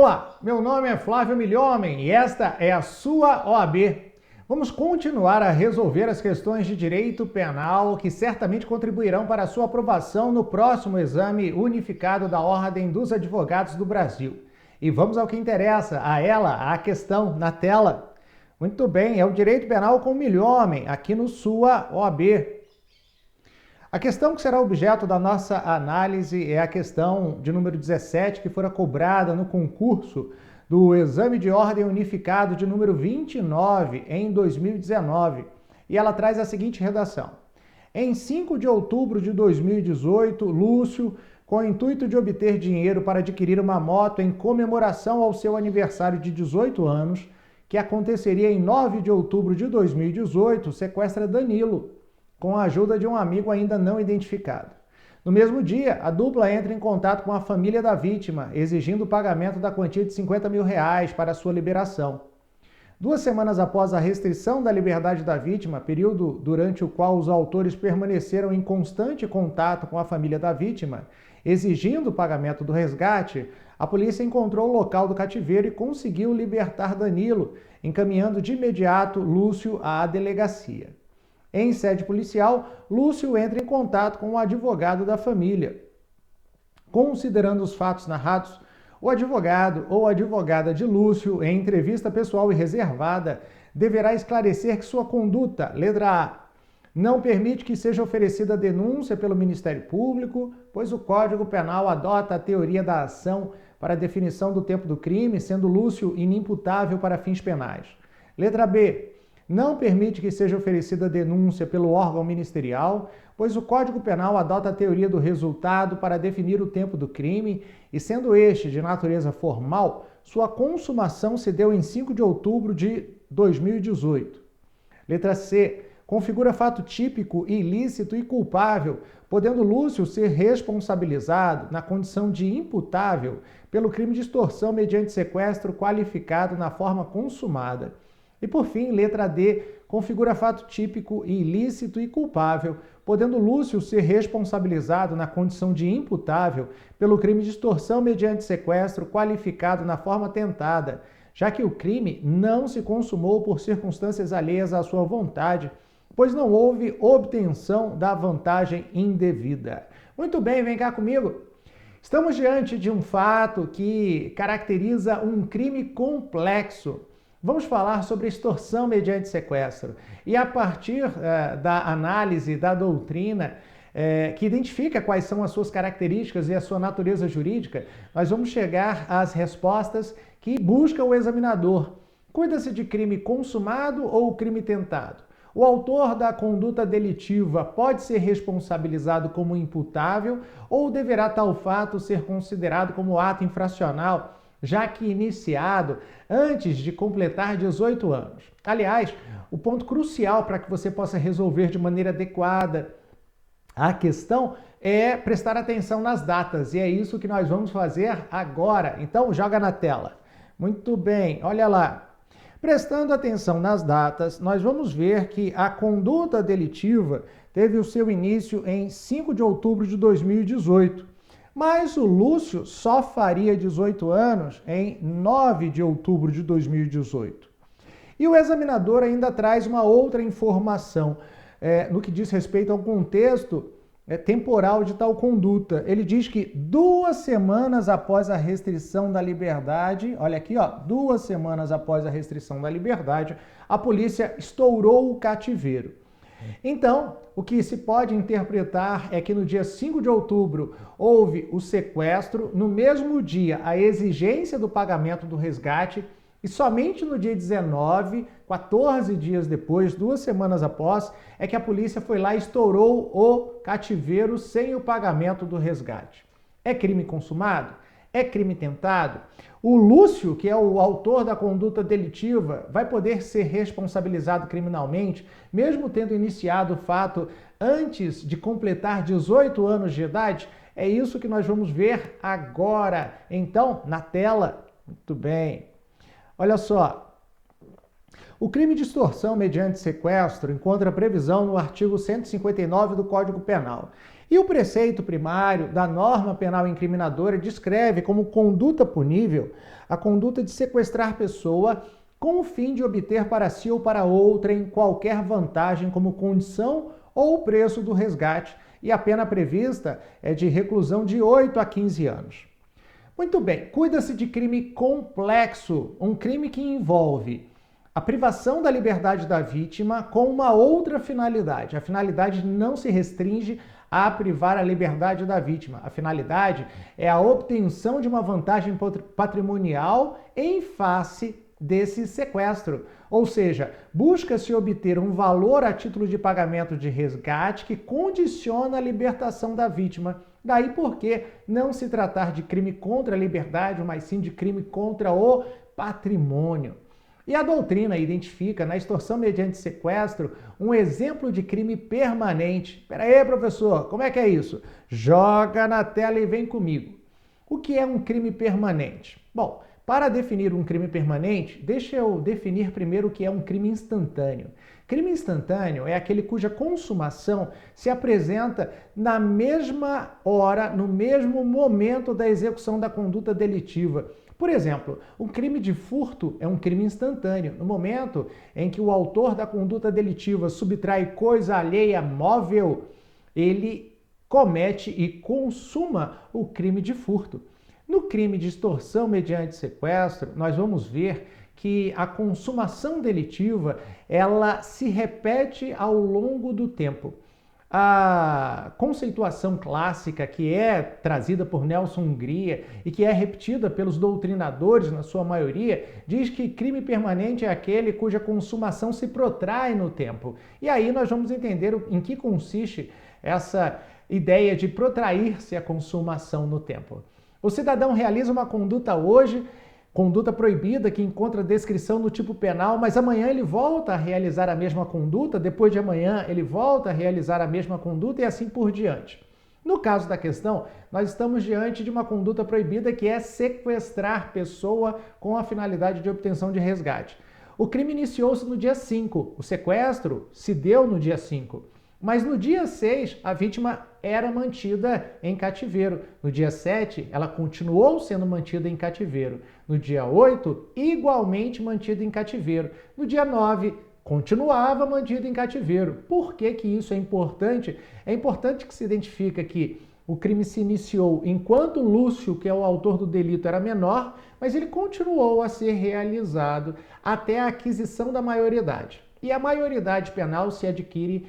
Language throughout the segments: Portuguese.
Olá, meu nome é Flávio Milhomem e esta é a sua OAB. Vamos continuar a resolver as questões de direito penal que certamente contribuirão para a sua aprovação no próximo exame unificado da Ordem dos Advogados do Brasil. E vamos ao que interessa, a questão na tela. Muito bem, é o direito penal com Milhomem, aqui no sua OAB. A questão que será objeto da nossa análise é a questão de número 17, que fora cobrada no concurso do Exame de Ordem Unificado de número 29, em 2019. E ela traz a seguinte redação. Em 5 de outubro de 2018, Lúcio, com o intuito de obter dinheiro para adquirir uma moto em comemoração ao seu aniversário de 18 anos, que aconteceria em 9 de outubro de 2018, sequestra Danilo, com a ajuda de um amigo ainda não identificado. No mesmo dia, a dupla entra em contato com a família da vítima, exigindo o pagamento da quantia de R$50 mil para sua liberação. 2 semanas após a restrição da liberdade da vítima, período durante o qual os autores permaneceram em constante contato com a família da vítima, exigindo o pagamento do resgate, a polícia encontrou o local do cativeiro e conseguiu libertar Danilo, encaminhando de imediato Lúcio à delegacia. Em sede policial, Lúcio entra em contato com o advogado da família. Considerando os fatos narrados, o advogado ou advogada de Lúcio, em entrevista pessoal e reservada, deverá esclarecer que sua conduta, letra A, não permite que seja oferecida denúncia pelo Ministério Público, pois o Código Penal adota a teoria da ação para a definição do tempo do crime, sendo Lúcio inimputável para fins penais. Letra B, não permite que seja oferecida denúncia pelo órgão ministerial, pois o Código Penal adota a teoria do resultado para definir o tempo do crime e, sendo este de natureza formal, sua consumação se deu em 5 de outubro de 2018. Letra C. Configura fato típico, ilícito e culpável, podendo Lúcio ser responsabilizado, na condição de imputável, pelo crime de extorsão mediante sequestro qualificado na forma consumada. E, por fim, letra D, configura fato típico, ilícito e culpável, podendo Lúcio ser responsabilizado na condição de imputável pelo crime de extorsão mediante sequestro qualificado na forma tentada, já que o crime não se consumou por circunstâncias alheias à sua vontade, pois não houve obtenção da vantagem indevida. Muito bem, vem cá comigo. Estamos diante de um fato que caracteriza um crime complexo. Vamos falar sobre extorsão mediante sequestro. E a partir da análise da doutrina, que identifica quais são as suas características e a sua natureza jurídica, nós vamos chegar às respostas que busca o examinador. Cuida-se de crime consumado ou crime tentado? O autor da conduta delitiva pode ser responsabilizado como imputável ou deverá tal fato ser considerado como ato infracional, já que iniciado antes de completar 18 anos. Aliás, o ponto crucial para que você possa resolver de maneira adequada a questão é prestar atenção nas datas, e é isso que nós vamos fazer agora. Então, joga na tela. Muito bem, olha lá. Prestando atenção nas datas, nós vamos ver que a conduta delitiva teve o seu início em 5 de outubro de 2018. Mas o Lúcio só faria 18 anos em 9 de outubro de 2018. E o examinador ainda traz uma outra informação no que diz respeito ao contexto temporal de tal conduta. Ele diz que 2 semanas após a restrição da liberdade, olha aqui, 2 semanas após a restrição da liberdade, a polícia estourou o cativeiro. Então, o que se pode interpretar é que no dia 5 de outubro houve o sequestro, no mesmo dia a exigência do pagamento do resgate e somente no dia 19, 14 dias depois, 2 semanas após, é que a polícia foi lá e estourou o cativeiro sem o pagamento do resgate. É crime consumado? É crime tentado? O Lúcio, que é o autor da conduta delitiva, vai poder ser responsabilizado criminalmente, mesmo tendo iniciado o fato antes de completar 18 anos de idade? É isso que nós vamos ver agora. Então, na tela, muito bem. Olha só. O crime de extorsão mediante sequestro encontra previsão no artigo 159 do Código Penal. E o preceito primário da norma penal incriminadora descreve como conduta punível a conduta de sequestrar pessoa com o fim de obter para si ou para outrem qualquer vantagem como condição ou preço do resgate, e a pena prevista é de reclusão de 8 a 15 anos. Muito bem, cuida-se de crime complexo, um crime que envolve a privação da liberdade da vítima com uma outra finalidade. A finalidade não se restringe a privar a liberdade da vítima. A finalidade é a obtenção de uma vantagem patrimonial em face desse sequestro. Ou seja, busca-se obter um valor a título de pagamento de resgate que condiciona a libertação da vítima. Daí porque não se tratar de crime contra a liberdade, mas sim de crime contra o patrimônio. E a doutrina identifica na extorsão mediante sequestro um exemplo de crime permanente. Espera aí, professor, como é que é isso? Joga na tela e vem comigo. O que é um crime permanente? Bom, para definir um crime permanente, deixa eu definir primeiro o que é um crime instantâneo. Crime instantâneo é aquele cuja consumação se apresenta na mesma hora, no mesmo momento da execução da conduta delitiva. Por exemplo, um crime de furto é um crime instantâneo. No momento em que o autor da conduta delitiva subtrai coisa alheia móvel, ele comete e consuma o crime de furto. No crime de extorsão mediante sequestro, nós vamos ver que a consumação delitiva, ela se repete ao longo do tempo. A conceituação clássica que é trazida por Nelson Hungria e que é repetida pelos doutrinadores, na sua maioria, diz que crime permanente é aquele cuja consumação se protrai no tempo. E aí nós vamos entender em que consiste essa ideia de protrair-se a consumação no tempo. O cidadão realiza uma conduta hoje, conduta proibida que encontra descrição no tipo penal, mas amanhã ele volta a realizar a mesma conduta, depois de amanhã ele volta a realizar a mesma conduta e assim por diante. No caso da questão, nós estamos diante de uma conduta proibida que é sequestrar pessoa com a finalidade de obtenção de resgate. O crime iniciou-se no dia 5, o sequestro se deu no dia 5. Mas no dia 6, a vítima era mantida em cativeiro. No dia 7, ela continuou sendo mantida em cativeiro. No dia 8, igualmente mantida em cativeiro. No dia 9, continuava mantida em cativeiro. Por que que isso é importante? É importante que se identifique que o crime se iniciou enquanto Lúcio, que é o autor do delito, era menor, mas ele continuou a ser realizado até a aquisição da maioridade. E a maioridade penal se adquire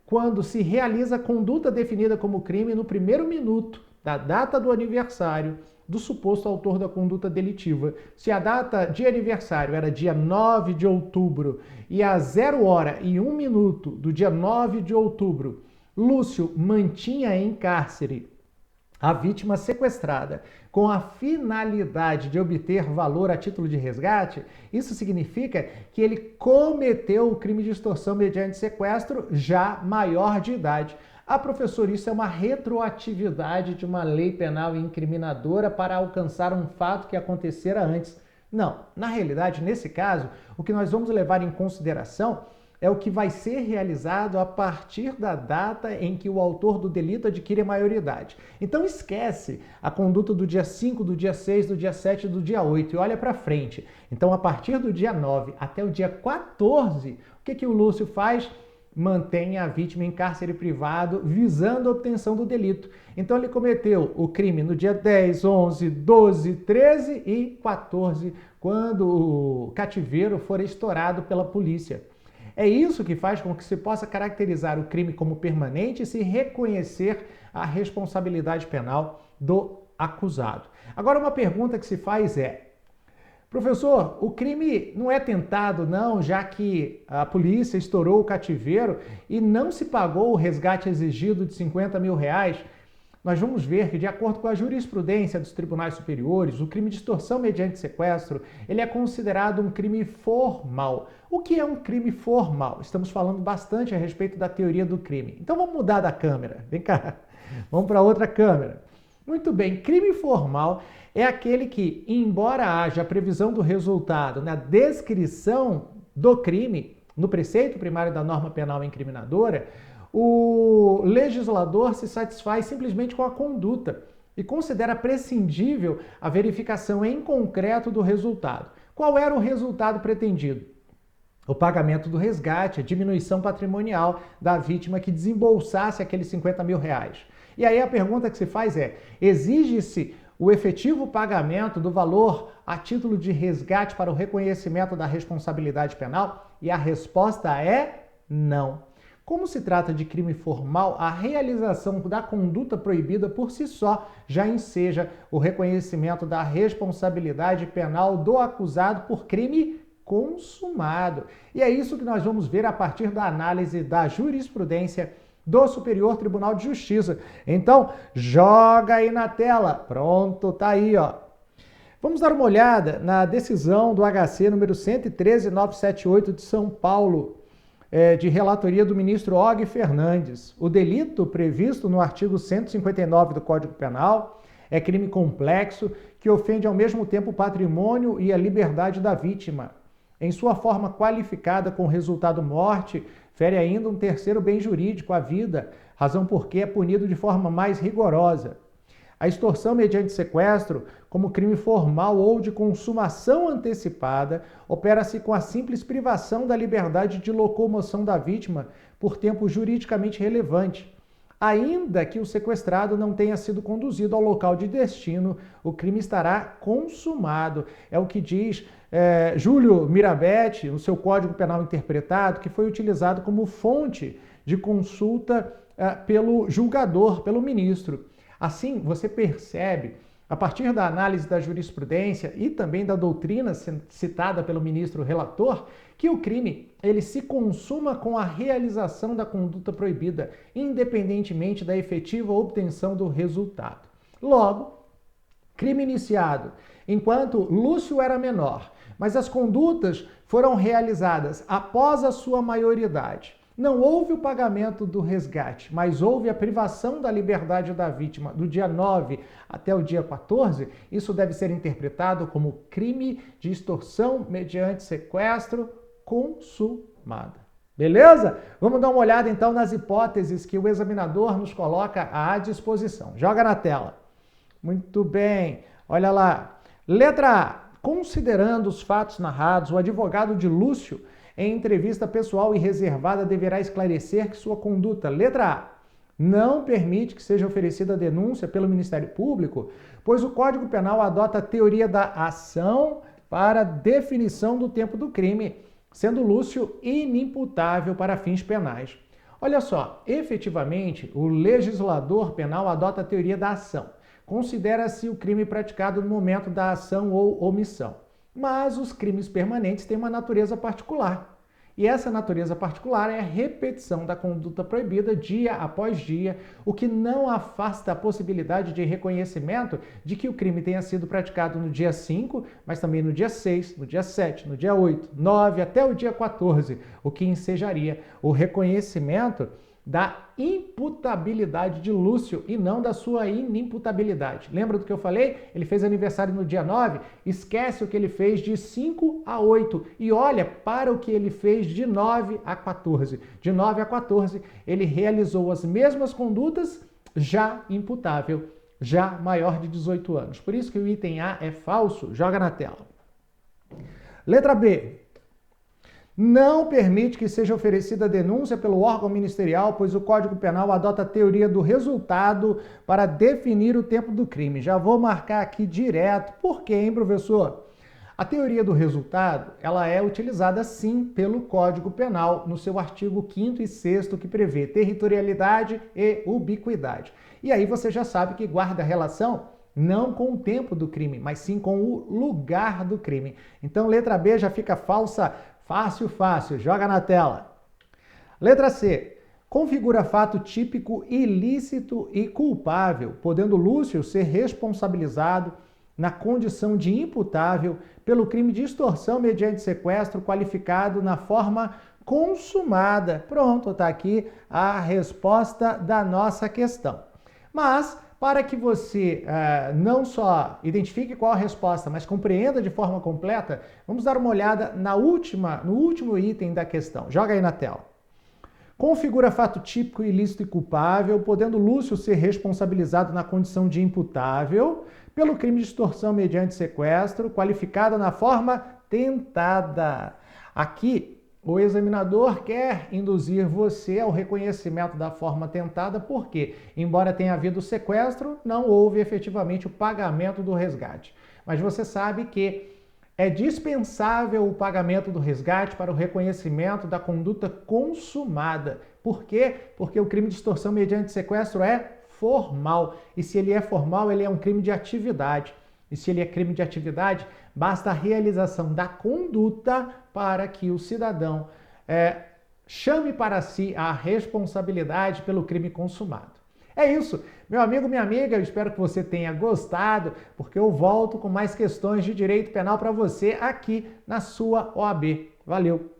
quando se realiza a conduta definida como crime no primeiro minuto da data do aniversário do suposto autor da conduta delitiva. Se a data de aniversário era dia 9 de outubro e às 0 hora e 1 minuto do dia 9 de outubro, Lúcio mantinha em cárcere a vítima sequestrada com a finalidade de obter valor a título de resgate, isso significa que ele cometeu o crime de extorsão mediante sequestro já maior de idade. Ah, professor, isso é uma retroatividade de uma lei penal incriminadora para alcançar um fato que acontecera antes. Não, na realidade, nesse caso, o que nós vamos levar em consideração é o que vai ser realizado a partir da data em que o autor do delito adquire a maioridade. Então esquece a conduta do dia 5, do dia 6, do dia 7 e do dia 8 e olha para frente. Então a partir do dia 9 até o dia 14, o que o Lúcio faz? Mantém a vítima em cárcere privado visando a obtenção do delito. Então ele cometeu o crime no dia 10, 11, 12, 13 e 14, quando o cativeiro for estourado pela polícia. É isso que faz com que se possa caracterizar o crime como permanente e se reconhecer a responsabilidade penal do acusado. Agora, uma pergunta que se faz é: professor, o crime não é tentado não, já que a polícia estourou o cativeiro e não se pagou o resgate exigido de 50 mil reais? Nós vamos ver que, de acordo com a jurisprudência dos tribunais superiores, o crime de extorsão mediante sequestro, ele é considerado um crime formal. O que é um crime formal? Estamos falando bastante a respeito da teoria do crime. Então vamos mudar da câmera. Vem cá, vamos para outra câmera. Muito bem, crime formal é aquele que, embora haja a previsão do resultado na descrição do crime, no preceito primário da norma penal incriminadora, o legislador se satisfaz simplesmente com a conduta e considera prescindível a verificação em concreto do resultado. Qual era o resultado pretendido? O pagamento do resgate, a diminuição patrimonial da vítima que desembolsasse aqueles 50 mil reais. E aí a pergunta que se faz é, exige-se o efetivo pagamento do valor a título de resgate para o reconhecimento da responsabilidade penal? E a resposta é não. Como se trata de crime formal, a realização da conduta proibida por si só já enseja o reconhecimento da responsabilidade penal do acusado por crime consumado. E é isso que nós vamos ver a partir da análise da jurisprudência do Superior Tribunal de Justiça. Então, joga aí na tela. Pronto, tá aí, ó. Vamos dar uma olhada na decisão do HC número 113978 de São Paulo, de relatoria do ministro Og Fernandes. O delito previsto no artigo 159 do Código Penal é crime complexo que ofende ao mesmo tempo o patrimônio e a liberdade da vítima. Em sua forma qualificada com resultado morte, fere ainda um terceiro bem jurídico, a vida, razão por que é punido de forma mais rigorosa. A extorsão mediante sequestro, como crime formal ou de consumação antecipada, opera-se com a simples privação da liberdade de locomoção da vítima por tempo juridicamente relevante. Ainda que o sequestrado não tenha sido conduzido ao local de destino, o crime estará consumado. É o que diz Júlio Mirabetti, no seu Código Penal Interpretado, que foi utilizado como fonte de consulta pelo julgador, pelo ministro. Assim, você percebe, a partir da análise da jurisprudência e também da doutrina citada pelo ministro relator, que o crime ele se consuma com a realização da conduta proibida, independentemente da efetiva obtenção do resultado. Logo, crime iniciado enquanto Lúcio era menor, mas as condutas foram realizadas após a sua maioridade. Não houve o pagamento do resgate, mas houve a privação da liberdade da vítima do dia 9 até o dia 14, isso deve ser interpretado como crime de extorsão mediante sequestro consumada. Beleza? Vamos dar uma olhada então nas hipóteses que o examinador nos coloca à disposição. Joga na tela. Muito bem. Olha lá. Letra A. Considerando os fatos narrados, o advogado de Lúcio, em entrevista pessoal e reservada, deverá esclarecer que sua conduta, letra A, não permite que seja oferecida denúncia pelo Ministério Público, pois o Código Penal adota a teoria da ação para definição do tempo do crime, sendo Lúcio inimputável para fins penais. Olha só, efetivamente, o legislador penal adota a teoria da ação. Considera-se o crime praticado no momento da ação ou omissão. Mas os crimes permanentes têm uma natureza particular. E essa natureza particular é a repetição da conduta proibida dia após dia, o que não afasta a possibilidade de reconhecimento de que o crime tenha sido praticado no dia 5, mas também no dia 6, no dia 7, no dia 8, 9 até o dia 14, o que ensejaria o reconhecimento da imputabilidade de Lúcio e não da sua inimputabilidade. Lembra do que eu falei? Ele fez aniversário no dia 9, esquece o que ele fez de 5 a 8 e olha para o que ele fez de 9 a 14. De 9 a 14, ele realizou as mesmas condutas, já imputável, já maior de 18 anos. Por isso que o item A é falso. Joga na tela. Letra B. Não permite que seja oferecida denúncia pelo órgão ministerial, pois o Código Penal adota a teoria do resultado para definir o tempo do crime. Já vou marcar aqui direto. Por quê, hein, professor? A teoria do resultado, ela é utilizada sim pelo Código Penal, no seu artigo 5º e 6º, que prevê territorialidade e ubiquidade. E aí você já sabe que guarda relação não com o tempo do crime, mas sim com o lugar do crime. Então, letra B já fica falsa. Fácil, fácil. Joga na tela. Letra C. Configura fato típico ilícito e culpável, podendo Lúcio ser responsabilizado na condição de imputável pelo crime de extorsão mediante sequestro qualificado na forma consumada. Pronto, está aqui a resposta da nossa questão. Mas, para que você não só identifique qual a resposta, mas compreenda de forma completa, vamos dar uma olhada no último item da questão. Joga aí na tela. Configura fato típico, ilícito e culpável, podendo Lúcio ser responsabilizado na condição de imputável pelo crime de extorsão mediante sequestro, qualificada na forma tentada. Aqui, o examinador quer induzir você ao reconhecimento da forma tentada, porque, embora tenha havido sequestro, não houve efetivamente o pagamento do resgate. Mas você sabe que é dispensável o pagamento do resgate para o reconhecimento da conduta consumada. Por quê? Porque o crime de extorsão mediante sequestro é formal. E se ele é formal, ele é um crime de atividade. E se ele é crime de atividade, basta a realização da conduta para que o cidadão chame para si a responsabilidade pelo crime consumado. É isso, meu amigo, minha amiga, eu espero que você tenha gostado, porque eu volto com mais questões de direito penal para você aqui na sua OAB. Valeu!